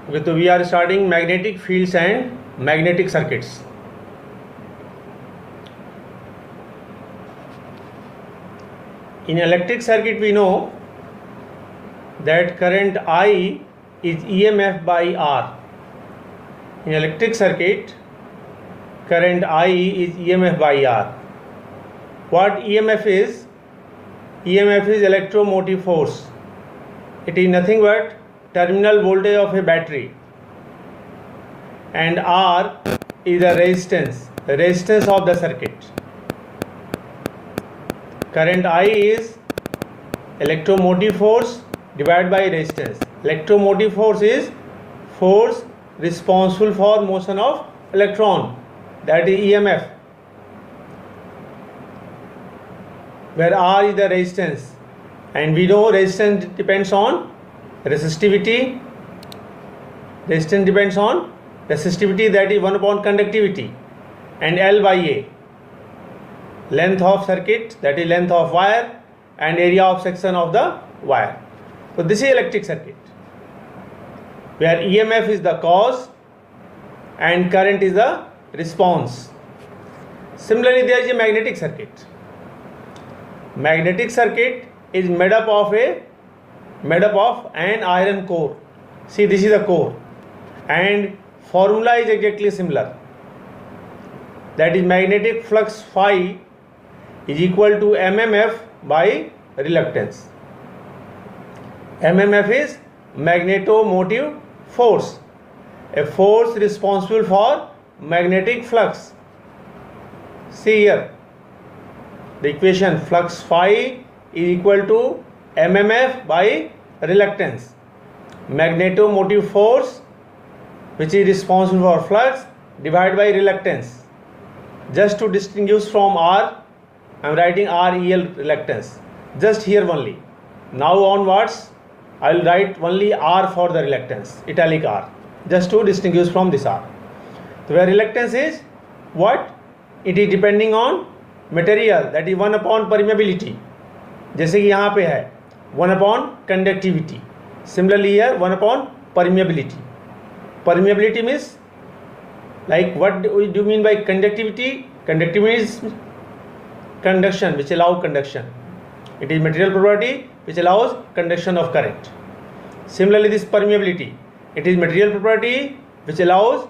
Okay, so we are starting magnetic fields and magnetic circuits. In electric circuit, we know that current I is EMF by R. In electric circuit, current I is EMF by R. What EMF is? EMF is electromotive force. It is nothing but terminal voltage of a battery, and R is the resistance of the circuit. Current I is electromotive force divided by resistance. Electromotive force is force responsible for motion of electron, that is EMF, where R is the resistance, and we know resistance depends on resistivity. Resistance depends on resistivity, that is 1 upon conductivity, and L by A, length of circuit, that is length of wire, and area of section of the wire. So this is electric circuit, where EMF is the cause and current is the response. Similarly, there is a magnetic circuit. Magnetic circuit is made up of an iron core. See, this is the core, and formula is exactly similar. That is, magnetic flux phi is equal to MMF by reluctance. MMF is magnetomotive force, a force responsible for magnetic flux. See here, the equation flux phi is equal to MMF by reluctance. Magnetomotive force, which is responsible for flux, divided by reluctance. Just to distinguish from R, I am writing REL, reluctance, just here only. Now onwards, I will write only R for the reluctance, italic R, just to distinguish from this R. So where reluctance is what? It is depending on material, that is 1 upon permeability, जैसे कि यहाँ पे है 1 upon conductivity. Similarly here 1 upon permeability. Permeability means, like, what do you mean by conductivity? Conductivity is conduction, which allows conduction. It is material property which allows conduction of current. Similarly, this permeability, it is material property which allows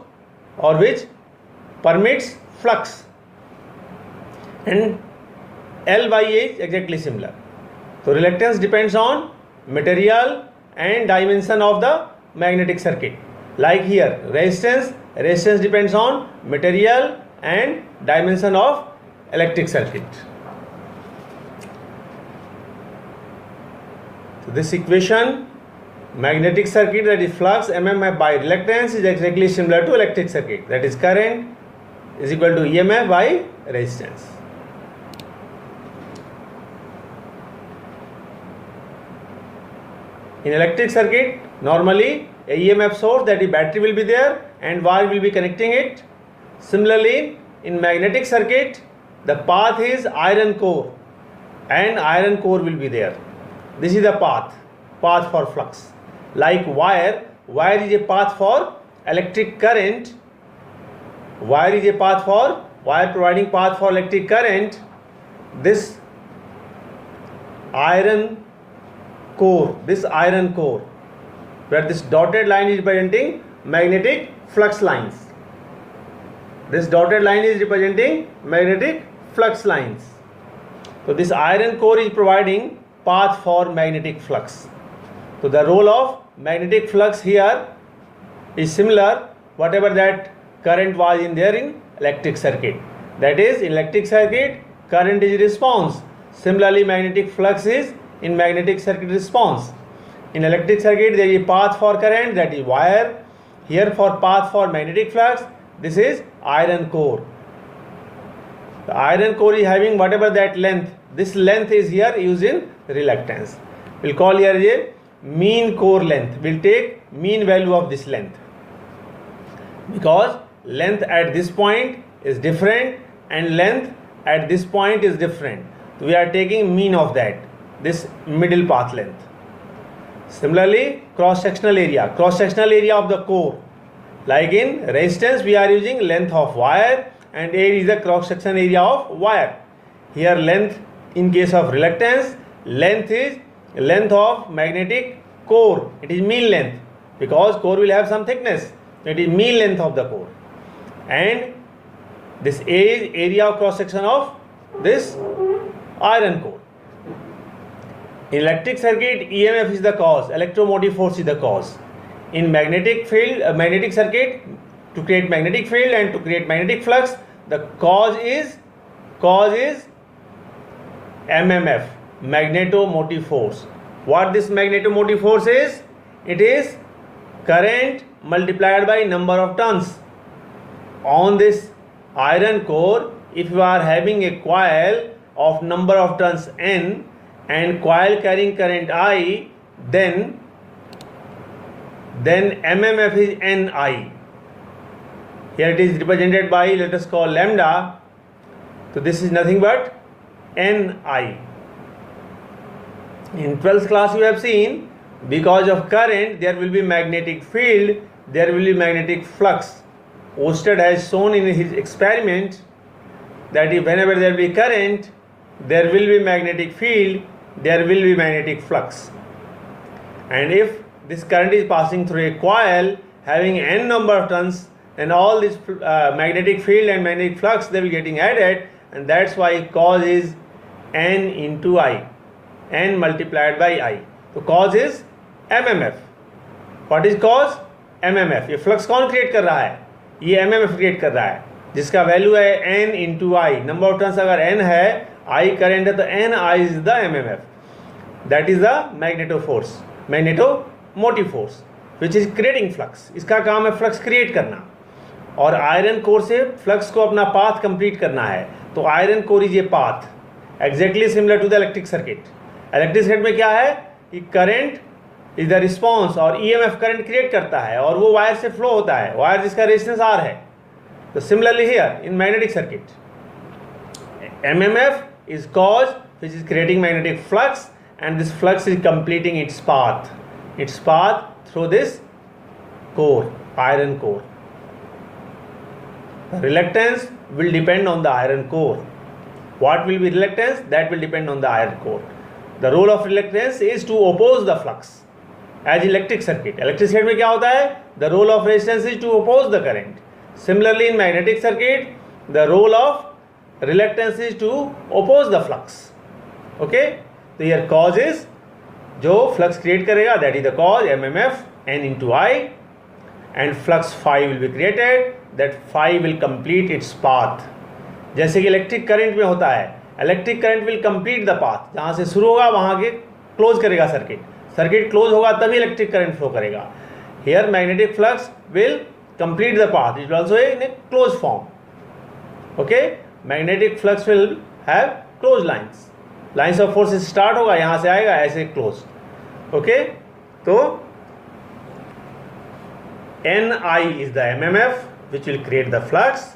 or which permits flux. And L by A is exactly similar. So reluctance depends on material and dimension of the magnetic circuit. Like here, resistance depends on material and dimension of electric circuit. So this equation, magnetic circuit, that is flux MMF by reluctance, is exactly similar to electric circuit, that is current is equal to EMF by resistance. In electric circuit, normally a EMF source, that is battery, will be there and wire will be connecting it. Similarly, in magnetic circuit, the path is iron core and iron core will be there. This is the path for flux. Like wire is a path for electric current. Wire providing path for electric current. This iron core, where this dotted line is representing magnetic flux lines. This dotted line is representing magnetic flux lines. So this iron core is providing path for magnetic flux. So the role of magnetic flux here is similar whatever that current was in there in electric circuit. That is, in electric circuit, current is response. Similarly, magnetic flux is in magnetic circuit response. In electric circuit, there is a path for current, that is wire. Here for path for magnetic flux, this is iron core. The iron core is having whatever that length. This length is here used in reluctance. We will call here a mean core length. We will take mean value of this length, because length at this point is different and length at this point is different. So we are taking mean of that, this middle path length. Similarly, cross-sectional area of the core. Like in resistance, we are using length of wire, and A is the cross-section area of wire. Here length, in case of reluctance, length is length of magnetic core. It is mean length, because core will have some thickness. It is mean length of the core. And this A is area of cross-section of this iron core. In electric circuit, EMF is the cause, electromotive force is the cause. In magnetic field, magnetic circuit, to create magnetic field and to create magnetic flux, the cause is MMF, magnetomotive force. What this magnetomotive force is? It is current multiplied by number of turns. On this iron core, if you are having a coil of number of turns N and coil carrying current I, then MMF is Ni. Here it is represented by, let us call lambda. So this is nothing but Ni. In 12th class you have seen, because of current there will be magnetic field, there will be magnetic flux. Oersted has shown in his experiment that if whenever there will be current, there will be magnetic field, there will be magnetic flux. And if this current is passing through a coil having n number of turns, then all this magnetic field and magnetic flux, they will getting added, and that's why cause is N into I, N multiplied by I. So cause is MMF. What is cause? MMF. ये flux कौन create कर रहा है? ये MMF create कर रहा है, जिसका वैल्यू है N into I. Number of turns अगर N है, I करंट है, तो Ni is the MMF. That is the magneto force, magnetomotive force which is creating flux. इसका काम है फ्लक्स क्रिएट करना, और आयरन कोर से फ्लक्स को अपना पाथ कंप्लीट करना है. तो iron core is a path, exactly similar to the electric circuit. Electric circuit में क्या है कि करंट इज द रिस्पॉन्स, और EMF करंट क्रिएट करता है, और वो वायर से फ्लो होता है, वायर जिसका रेजिस्टेंस R है. तो similarly here in magnetic circuit, MMF is cause which is creating magnetic flux, and this flux is completing its path through this core, iron core. The reluctance will depend on the iron core. What will be reluctance? That will depend on the iron core. The role of reluctance is to oppose the flux. As electric circuit में क्या होता है? The role of resistance is to oppose the current. Similarly in magnetic circuit, the role of reluctance is to oppose the flux. Okay, तो here cause is जो flux create करेगा, that is the cause, MMF, N into I, and flux phi will be created. That phi will complete its path. जैसे कि electric current में होता है, electric current will complete the path. जहाँ से शुरू होगा वहाँ के क्लोज करेगा सर्किट. सर्किट क्लोज होगा तभी इलेक्ट्रिक करंट फ्लो करेगा. Here magnetic flux will complete the path. It will also in A close form. Okay, magnetic flux will have close lines. Lines of force start होगा, यहाँ से आएगा ऐसे close. Okay, तो Ni is the MMF which will create the flux.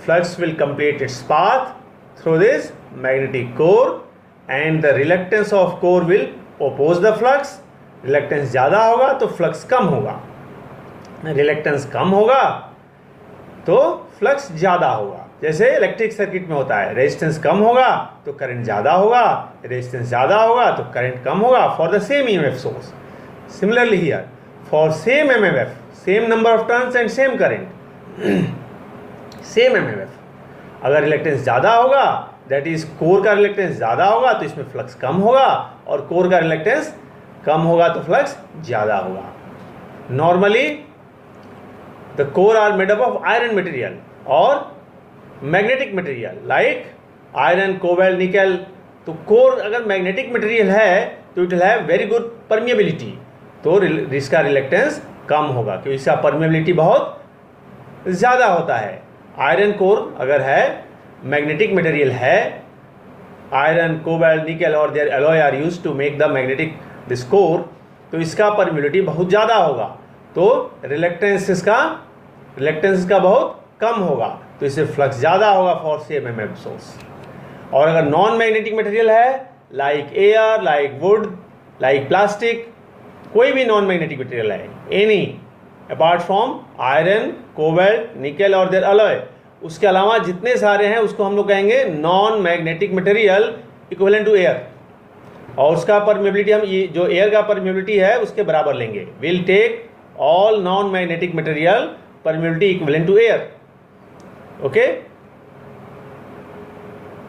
Flux will complete its path through this magnetic core, and the reluctance of core will oppose the flux. Reluctance ज़्यादा होगा तो flux कम होगा, reluctance कम होगा तो flux ज़्यादा होगा. जैसे electric circuit में होता है, रेजिस्टेंस कम होगा तो करंट ज़्यादा होगा, रेजिस्टेंस ज़्यादा होगा तो करंट कम होगा, for the same EMF source. Similarly here for same MMF, same number of turns and same current, same MMF, अगर रिलेक्टेंस ज़्यादा होगा, दैट इज कोर का रिलेक्टेंस ज़्यादा होगा तो इसमें फ्लक्स कम होगा, और कोर का रिलेक्टेंस कम होगा तो फ्लक्स ज़्यादा होगा. Normally the core are made up of iron material और magnetic material like iron, cobalt, nickel. तो कोर अगर मैग्नेटिक मटेरियल है तो it will have very good permeability, तो इसका रिलेक्टेंस कम होगा क्योंकि इसका परमिएबिलिटी बहुत ज़्यादा होता है. आयरन कोर अगर है, मैग्नेटिक मटेरियल है, आयरन, कोबाल्ट, निकल और their alloy are used to make the magnetic this core, तो इसका परमिएबिलिटी बहुत ज़्यादा होगा, तो रिलेक्टेंस इसका बहुत कम होगा, तो इससे फ्लक्स ज़्यादा होगा फॉर सेम MMF सोर्स. और अगर नॉन मैग्नेटिक मटेरियल है like air, like wood, like plastic, कोई भी नॉन मैग्नेटिक मटेरियल है, any apart from iron, cobalt, nickel और देयर अलॉय, उसके अलावा जितने सारे हैं उसको हम लोग कहेंगे non magnetic material equivalent to air, और उसका परमेबिलिटी हम ये जो एयर का परमेबिलिटी है उसके बराबर लेंगे. Will take all non magnetic material permeability equivalent to air. Okay,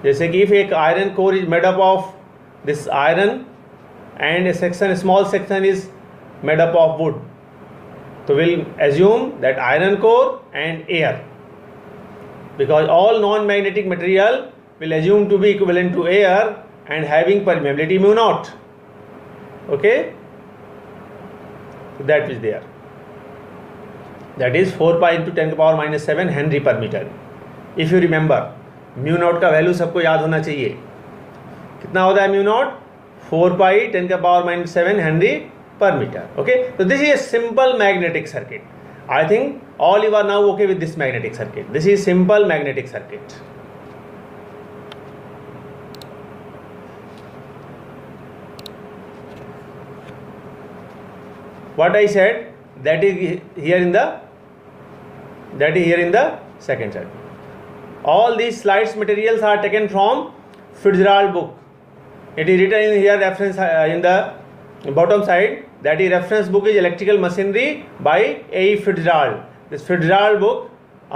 जैसे कि इफ एक iron core is made up of this iron and a section, small section is made up of wood, so we'll assume that iron core and air, because all non-magnetic material will assume to be equivalent to air and having permeability mu naught. Okay, so that is there, that is 4 pi into 10 to the power minus 7 Henry per meter. If you remember, mu naught का value सबको याद होना चाहिए. कितना होता है mu naught? 4 pi 10 to the power minus 7 Henry per meter. Okay, so this is a simple magnetic circuit. I think all you are now okay with this magnetic circuit. This is simple magnetic circuit. What I said, that is here in the second circuit. All these slides materials are taken from Fitzgerald book. It is written in here reference in the bottom side, that is reference book is Electrical Machinery by A. Fitzgerald. This Fitzgerald book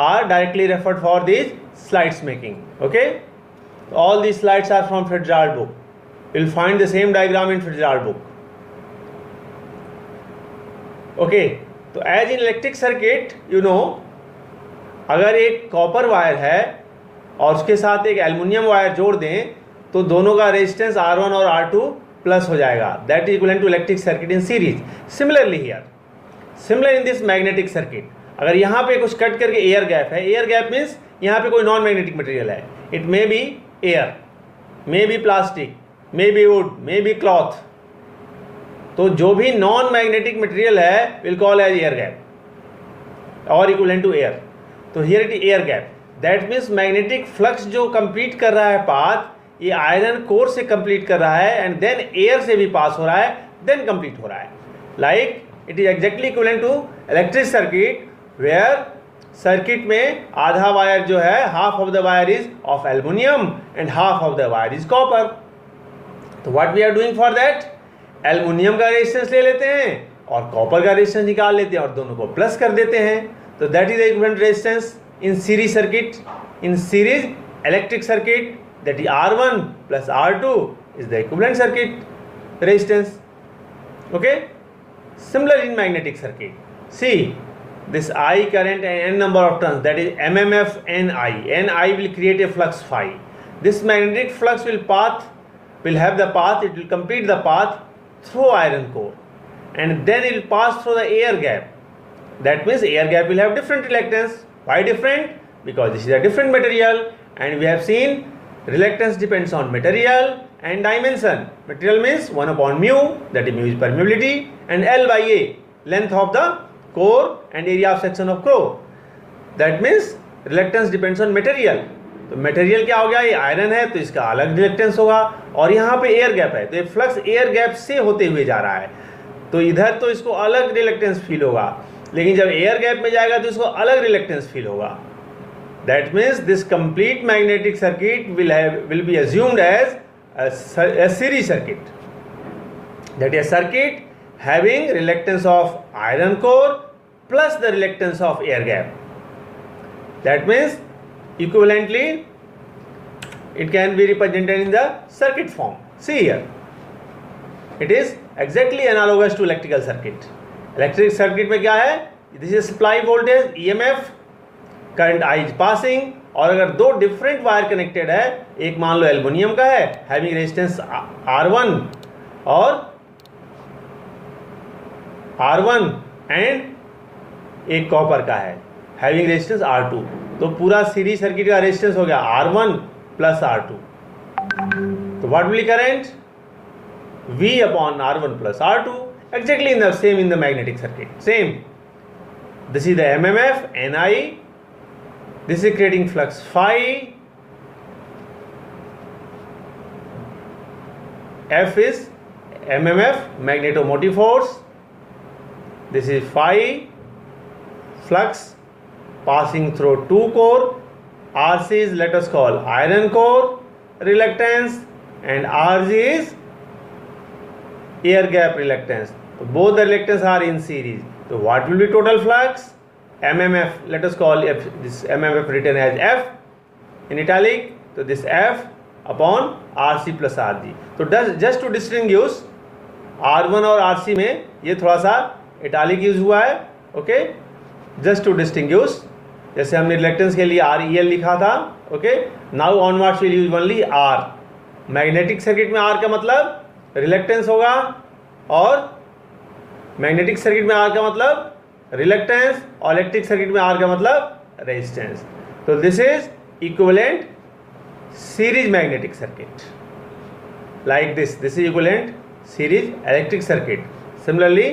are directly referred for these slides making. Okay, all these slides are from Fitzgerald book. You will find the same diagram in Fitzgerald book. Okay, तो as in electric circuit you know, अगर एक copper wire है और उसके साथ एक aluminium wire जोड़ दें तो दोनों का रेजिस्टेंस R1 और R2 प्लस हो जाएगा. That is equivalent to electric circuit in series. Similarly here, similar in this magnetic circuit, अगर यहाँ पे कुछ कट करके एयर गैप है, एयर गैप मीन्स यहाँ पे कोई नॉन मैग्नेटिक मटेरियल है. It may be air, may be plastic, may be wood, may be cloth. तो जो भी नॉन मैग्नेटिक मटेरियल है will call as air gap और इक्विवेलेंट टू एयर. तो here it is air gap. That means magnetic flux जो complete कर रहा है पाथ, ये आयरन कोर से कंप्लीट कर रहा है एंड देन एयर से भी पास हो रहा है, देन कंप्लीट हो रहा है. Like it is exactly equivalent to electric circuit, where circuit में आधा वायर जो है, half of the wire is of aluminium and half of the wire is copper. तो what we are doing for that, aluminium का resistance ले लेते हैं और कॉपर का रेजिस्टेंस निकाल लेते हैं और दोनों को प्लस कर देते हैं. तो that is the equivalent resistance in series circuit. In series electric circuit, that is R1 plus R2 is the equivalent circuit resistance. Okay, similar in magnetic circuit. See this I current and n number of turns, that is MMF Ni. Ni will create a flux phi. This magnetic flux will have the path, it will complete the path through iron core and then it will pass through the air gap. That means air gap will have different reluctance. Why different? Because this is a different material and we have seen reluctance depends on material and dimension. Material means 1 upon mu, that is mu is permeability, and L by A, length of the core and area of section of core. That means reluctance depends on material. तो material क्या हो गया, ये iron है तो इसका अलग reluctance होगा और यहाँ पे एयर गैप है तो ये फ्लक्स एयर गैप से होते हुए जा रहा है तो इधर तो इसको अलग रिलक्टेंस फील होगा, लेकिन जब एयर गैप में जाएगा तो इसको अलग रिलक्टेंस फील होगा. That means this complete magnetic circuit will be assumed as a series circuit. That is a circuit having reluctance of iron core plus the reluctance of air gap. That means equivalently it can be represented in the circuit form. See here, it is exactly analogous to electrical circuit. Electric circuit में क्या है, this is supply voltage, EMF, current I is passing. और अगर दो different wire connected है, एक मान लो aluminium का है हैविंग रेजिस्टेंस R1 और R1 एंड एक कॉपर का है हैविंग रेजिस्टेंस R2, तो पूरा सीरीज सर्किट का रेजिस्टेंस हो गया R1 प्लस R2. तो what will current, V upon R1 plus R2, exactly in the same in the magnetic circuit. Same. This is the MMF Ni. This is creating flux phi. F is MMF, magnetomotive force, this is phi flux passing through two core. RC is, let us call, iron core reluctance, and RG is air gap reluctance. So both the reluctance are in series. So what will be total flux? MMF, let us call F, this MMF written as F in italic. So this F upon RC plus RG. So just to distinguish R1 और RC में ये थोड़ा सा italic use हुआ है. Okay, just to distinguish. जैसे हमने reluctance के लिए REL लिखा था. Okay, now onwards will use only R. Magnetic circuit में R का मतलब रिलेक्टेंस होगा, और मैग्नेटिक सर्किट में R का मतलब रिलेक्टेंस, और इलेक्ट्रिक सर्किट में R का मतलब रेजिस्टेंस. तो this is equivalent series magnetic circuit. Like this is equivalent series electric circuit. Similarly,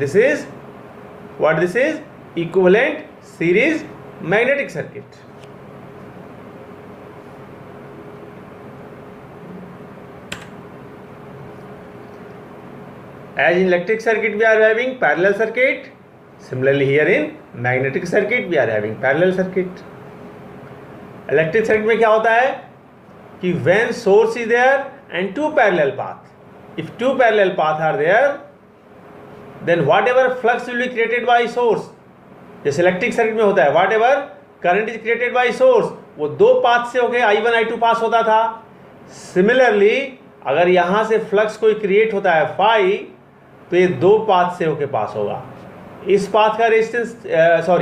this is what? This is equivalent series magnetic circuit. As in electric circuit we are having parallel circuit, similarly here in magnetic circuit we are having parallel circuit. Electric circuit में क्या होता है कि when source is there and two parallel path, if two parallel path are there, then whatever flux will be created by source, जैसे electric circuit में होता है whatever current is created by source, वो दो पाथ से होके I1 I2 पास होता था. सिमिलरली अगर यहाँ से फ्लक्स कोई क्रिएट होता है फाई, तो ये दो पाथ से होके पास होगा. इस पाथ का रेजिस्टेंस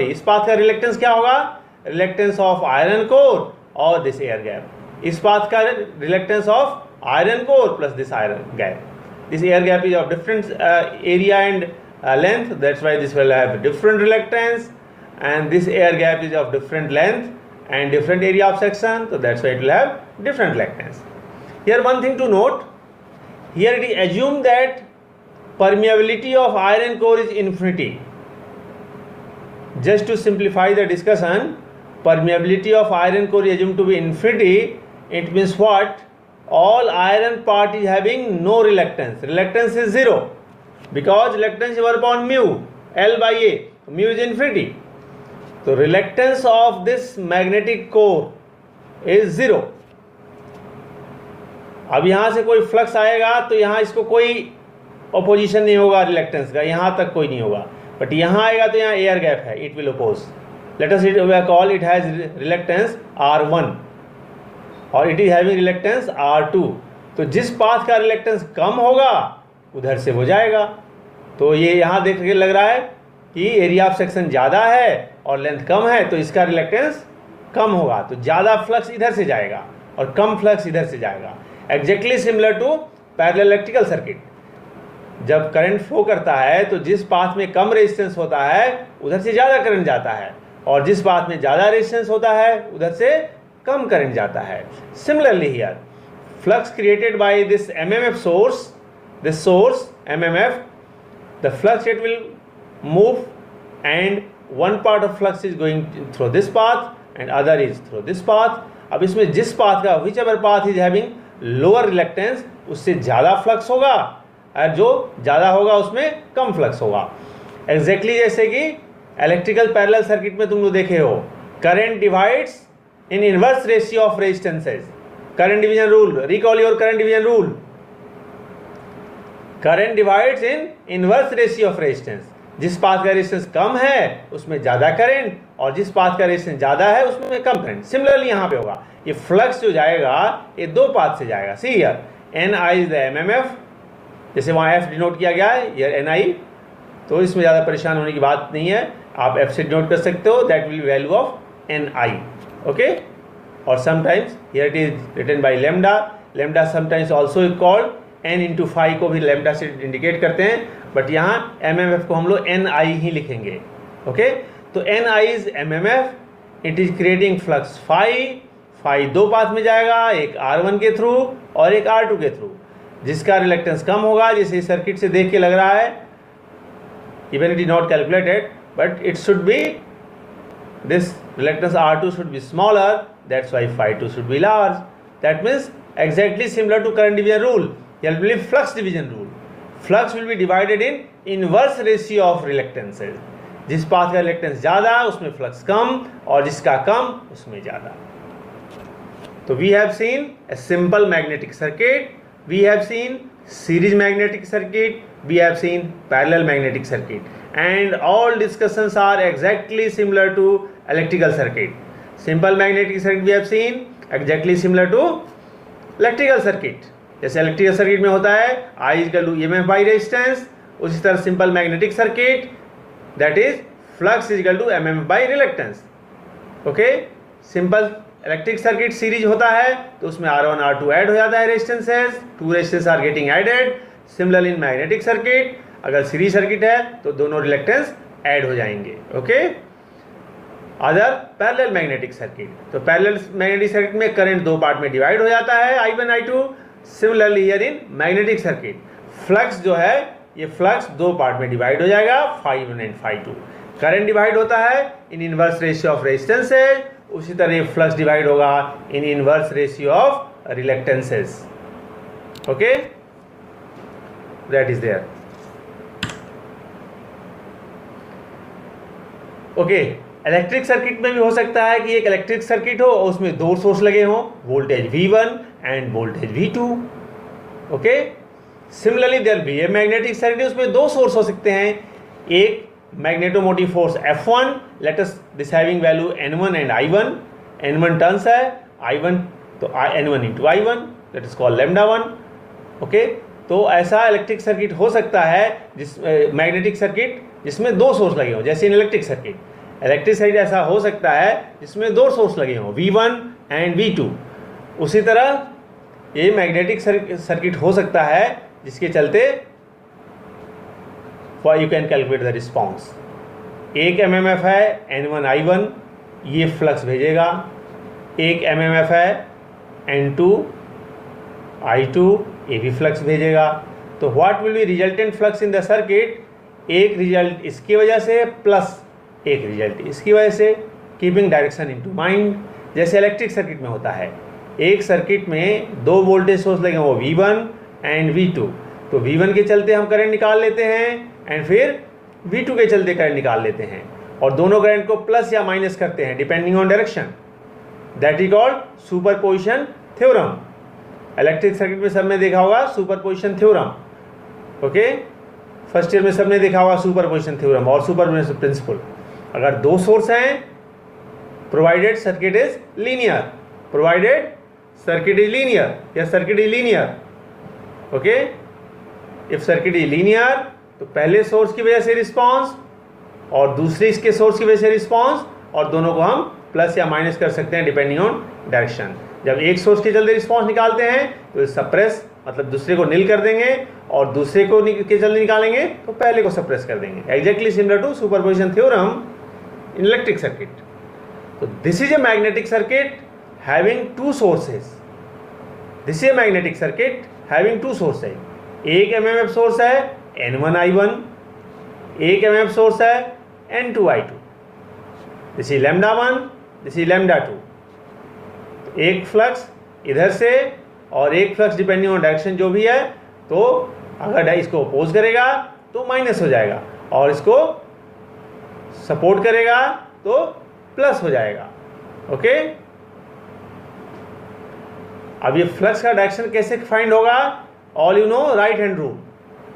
इस पाथ का रिलेक्टेंस क्या होगा? रिलेक्टेंस ऑफ आयरन कोर और दिस एयर गैप. इस पाथ का reluctance of iron core plus this iron gap. This air gap is of different area and length, that's why this will have different reluctance, and this air gap is of different length and different area of section, so that's why it will have different reluctance. Here one thing to note, here it is assumed that permeability of iron core is infinity. Just to simplify the discussion, permeability of iron core is assumed to be infinity. It means what? All iron part is having no reluctance. Reluctance is zero, because reluctance is 1 upon mu L by A. Mu is infinity. So reluctance of this magnetic core is zero. अब यहाँ से कोई flux आएगा तो यहाँ इसको कोई opposition नहीं होगा रिलेक्टेंस का, यहाँ तक कोई नहीं होगा. बट यहाँ आएगा तो यहाँ एयर गैप है, it will oppose. Let us call it has reluctance R1 और it is having reluctance R2. तो जिस पाथ का रिलेक्टेंस कम होगा उधर से हो जाएगा. तो ये यहाँ देख के लग रहा है कि एरिया ऑफ सेक्शन ज़्यादा है और लेंथ कम है, तो इसका रिलेक्टेंस कम होगा, तो ज़्यादा फ्लक्स इधर से जाएगा और कम फ्लक्स इधर से जाएगा. Exactly similar to parallel electrical circuit. जब करंट फ्लो करता है तो जिस पाथ में कम रेजिस्टेंस होता है उधर से ज़्यादा करंट जाता है, और जिस पाथ में ज़्यादा रेजिस्टेंस होता है उधर से कम करंट जाता है. Similarly here flux created by this MMF source, this source MMF, the flux it will move, and one part of flux is going through this path and other is through this path. अब इसमें जिस path का whichever path is having lower reluctance उससे ज़्यादा flux होगा, और जो ज़्यादा होगा उसमें कम फ्लक्स होगा. एग्जैक्टली जैसे कि इलेक्ट्रिकल पैरेलल सर्किट में तुम लोग देखे हो, current divides in inverse ratio of resistances. Current division rule. Recall your current division rule. Current divides in inverse ratio of resistance. जिस पाथ का रेजिस्टेंस कम है उसमें ज़्यादा करंट, और जिस पाथ का रेजिस्टेंस ज़्यादा है उसमें कम करंट. सिमिलरली यहाँ पे होगा, ये फ्लक्स जो जाएगा ये दो पाथ से जाएगा. See here NI is the MMF, जैसे वहाँ F डिनोट किया गया है, ये NI. तो इसमें ज़्यादा परेशान होने की बात नहीं है, आप F से डिनोट कर सकते हो. That will be value of NI. Okay. और sometimes here it is written by lambda. Lambda sometimes also called n into phi को भी lambda से इंडिकेट करते हैं, बट यहाँ MMF को हम लोग NI ही लिखेंगे. ओके. तो NI is MMF. It is creating flux phi. Phi दो पाथ में जाएगा, एक R1 के थ्रू और एक R2 के थ्रू. जिसका रिलेक्टेंस कम होगा, जैसे सर्किट से देख के लग रहा है, even it is not calculated, but it should be this reluctance R2 should be smaller, that's why phi 2 should be large. That means exactly similar to current division rule. Here will be flux division rule. Flux will be divided in inverse ratio of reluctances, जिस path का reluctance ज़्यादा उसमें flux कम और जिसका कम उसमें ज़्यादा। तो we have seen a simple magnetic circuit, we have seen series magnetic circuit, we have seen parallel magnetic circuit, and all discussions are exactly similar to electrical circuit. Simple magnetic circuit we have seen exactly similar to electrical circuit. जैसे electrical circuit में होता है I equal to EMF by resistance, उसी तरह simple magnetic circuit that is flux is equal to MMF by reluctance. Okay, simple electric circuit series होता है तो उसमें R1 R2 ऐड हो जाता है resistances, 2 resistance are getting added. Similarly in magnetic circuit अगर सीरीज सर्किट है तो दोनों रिलेक्टेंस ऐड हो जाएंगे। Okay, other parallel magnetic circuit, तो पैरेलल मैग्नेटिक सर्किट में करंट दो पार्ट में डिवाइड हो जाता है I1 I2। Similarly here in magnetic circuit flux जो है ये फ्लक्स दो पार्ट में डिवाइड हो जाएगा φ1 एंड φ2। करंट डिवाइड होता है in inverse ratio of resistances, उसी तरह फ्लक्स डिवाइड होगा in inverse ratio of reluctances. Okay, that is there. Okay, electric circuit में भी हो सकता है कि एक इलेक्ट्रिक सर्किट हो और उसमें दो सोर्स लगे हों, voltage V1 and voltage V2। Okay, similarly there be a magnetic circuit, उसमें दो सोर्स हो सकते हैं, एक magnetomotive force F1, let us this having value N1 and I1, N1 turns है, I1 तो N1 into I1, let us call λ1। Okay, तो ऐसा इलेक्ट्रिक सर्किट हो सकता है जिस मैग्नेटिक सर्किट जिसमें दो सोर्स लगे हों, जैसे इन इलेक्ट्रिक सर्किट ऐसा हो सकता है जिसमें दो सोर्स लगे हों V1 एंड V2। उसी तरह ये मैग्नेटिक सर्किट हो सकता है जिसके चलते you can calculate the response. एक MMF है N1 I1, ये फ्लक्स भेजेगा, एक MMF है N2 I2, ये भी फ्लक्स भेजेगा। तो what will be resultant flux in the circuit, एक रिजल्ट इसकी वजह से प्लस एक रिजल्ट इसकी वजह से, कीपिंग डायरेक्शन इनटू माइंड। जैसे इलेक्ट्रिक सर्किट में होता है, एक सर्किट में दो वोल्टेज सोर्स लगे वो V1 एंड V2, तो V1 के चलते हम करंट निकाल लेते हैं एंड फिर V2 के चलते करंट निकाल लेते हैं और दोनों करंट को प्लस या माइनस करते हैं depending on direction. That is called superposition theorem. Electric circuit में सबने देखा होगा superposition theorem. Okay, first year में सबने देखा होगा सुपरपोजिशन थ्योरम और सुपरपोजिशन प्रिंसिपल। अगर दो सोर्स हैं, provided circuit is linear, provided circuit is linear या circuit is linear. Okay, if circuit is linear तो पहले सोर्स की वजह से रिस्पांस और दूसरे इसके सोर्स की वजह से रिस्पांस, और दोनों को हम प्लस या माइनस कर सकते हैं डिपेंडिंग ऑन डायरेक्शन। जब एक सोर्स के चलते रिस्पांस निकालते हैं तो सप्रेस मतलब दूसरे को नील कर देंगे और दूसरे को के चलते निकालेंगे तो पहले को सप्रेस कर देंगे। Exactly similar to superposition theorem in electric circuit. तो this is a magnetic circuit having two sources, this is a magnetic circuit having two sources. एक MMF सोर्स है N1 I1, एक MMF सोर्स है N2 I2, this is λ1, this is λ2। एक flux इधर से और एक फ्लक्स डिपेंडिंग ऑन डायरेक्शन जो भी है, तो अगर इसको अपोज करेगा तो माइनस हो जाएगा और इसको सपोर्ट करेगा तो प्लस हो जाएगा। ओके, अब ये फ्लक्स का डायरेक्शन कैसे फाइंड होगा, all you know right hand rule.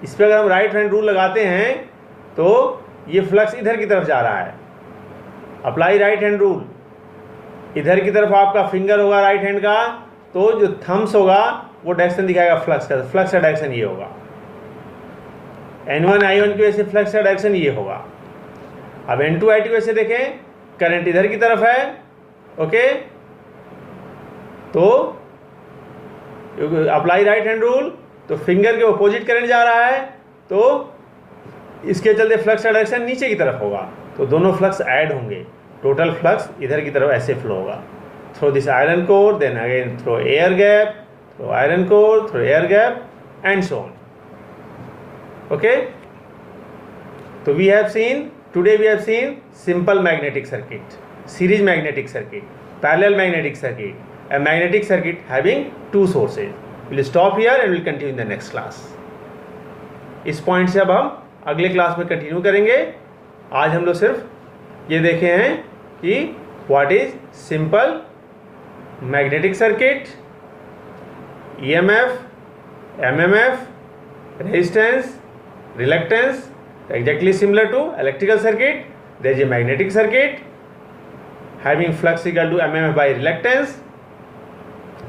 इस पर अगर हम राइट हैंड रूल लगाते हैं तो ये फ्लक्स इधर की तरफ जा रहा है, अप्लाई राइट हैंड रूल। इधर की तरफ आपका फिंगर होगा राइट हैंड का, तो जो थम्स होगा वो डायरेक्शन दिखाएगा फ्लक्स का, फ्लक्स का डायरेक्शन ये होगा। N1 I1 की वजह से फ्लक्स का डायरेक्शन ये होगा। अब N2 I2 वैसे देखें, करंट इधर की तरफ है। ओके, तो अप्लाई राइट हैंड रूल, तो फिंगर के अपोजिट करंट जा रहा है तो इसके चलते फ्लक्स का डायरेक्शन नीचे की तरफ होगा, तो दोनों फ्लक्स ऐड होंगे, टोटल फ्लक्स इधर की तरफ ऐसे फ्लो होगा। Through this iron core, then again through air gap, through iron core, through air gap and so on. Okay, तो we have seen today we have seen simple magnetic circuit, series magnetic circuit, parallel magnetic circuit, a magnetic circuit having two sources. We'll stop here and we'll continue in the next class. इस point से अब हम अगले class में continue करेंगे। आज हम लोग सिर्फ ये देखे हैं कि what is simple magnetic circuit, EMF, MMF, resistance, reluctance, exactly similar to electrical circuit. There is a magnetic circuit having flux equal to MMF by reluctance.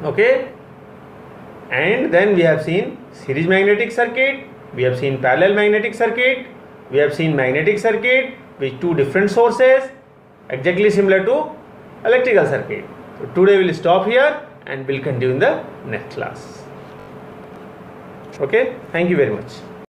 Okay, and then we have seen series magnetic circuit, we have seen parallel magnetic circuit, we have seen magnetic circuit with two different sources exactly similar to electrical circuit. So today we will stop here and will continue in the next class. Okay, thank you very much.